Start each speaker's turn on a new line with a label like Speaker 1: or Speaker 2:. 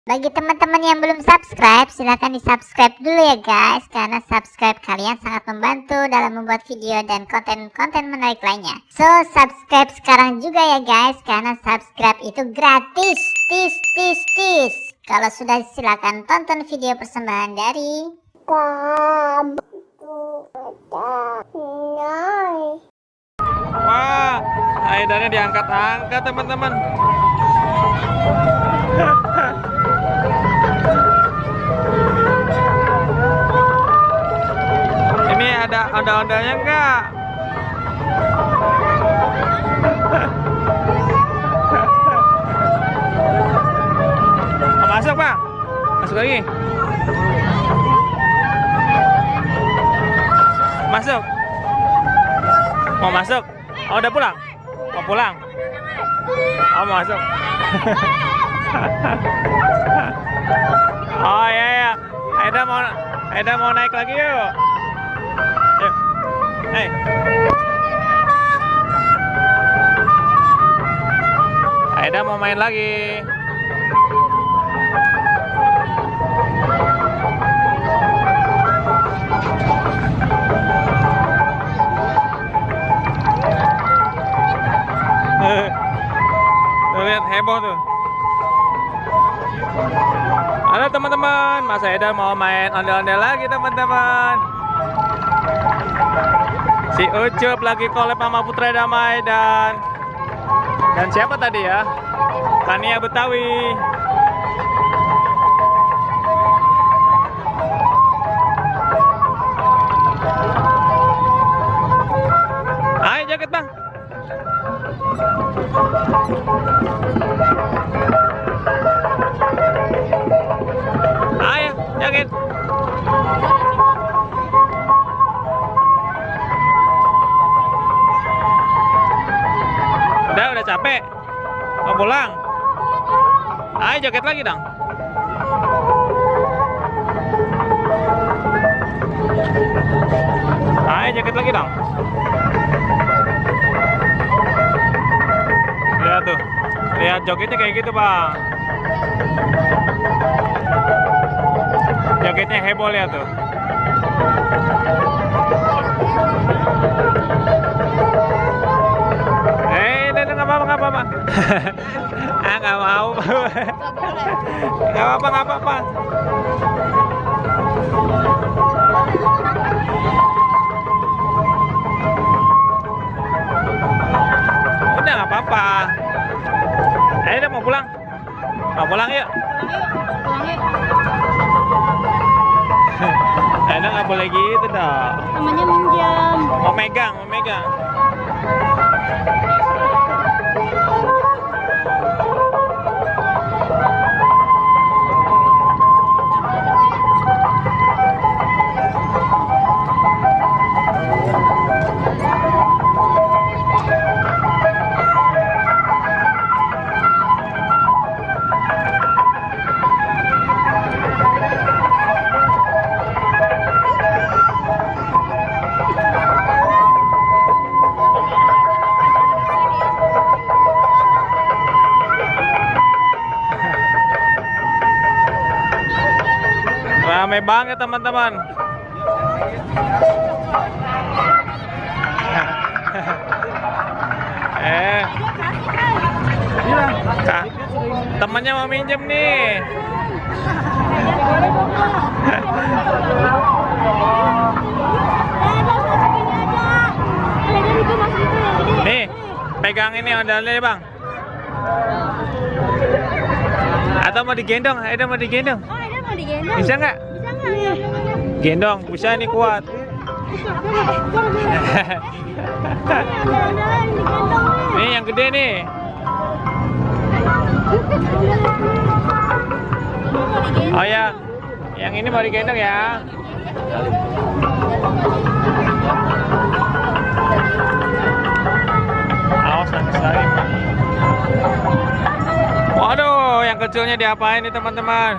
Speaker 1: Bagi teman-teman yang belum subscribe, silahkan di-subscribe dulu ya guys, karena subscribe kalian sangat membantu dalam membuat video dan konten-konten menarik lainnya. So, subscribe sekarang juga ya guys, karena subscribe itu gratis. Tis. Kalau sudah, silahkan tonton video persembahan dari
Speaker 2: Wah, aidannya diangkat-angkat teman-teman. Ini ada ondel-ondelnya enggak? Mau masuk bang? Masuk lagi. Masuk. Mau masuk? Oh, udah pulang? Mau pulang? Oh, mau masuk. Oh iya. Aida mau naik lagi yuk. Yuk. Hey. Aida mau main lagi. Tuh, lihat heboh tuh. Halo teman-teman, Mas Aida mau main ondel-ondel lagi teman-teman. Si Ucup lagi collab sama Putra Damai dan siapa tadi ya? Kania Betawi. Ayo jaket bang. Ayo, jaket. Udah capek. Mau pulang. Ayo jaket lagi dong. Ayo jaket lagi dong. Lihat tuh. Lihat jogetnya kayak gitu, Bang. Jogetnya heboh, lihat tuh. Nggak apa-apa. Nggak mau. Nggak apa-apa. Udah nggak apa-apa. Ayo udah mau pulang. Mau pulang yuk. Ayo nggak boleh gitu dong.
Speaker 3: Namanya minjam.
Speaker 2: Mau megang. Ramai banget teman-teman. Kak, temannya mau minjem nih. Nih, pegang ini ondel-ondel bang. Atau mau digendong? Aida mau digendong?
Speaker 3: Oh, ada mau digendong?
Speaker 2: Bisa nggak?
Speaker 3: Bisa nggak?
Speaker 2: Gendong, bisa nih kuat. Nih yang gede nih. Oh ya, yang ini mau digendong ya. Awas nangis lagi. Waduh, yang kecilnya diapain nih teman-teman?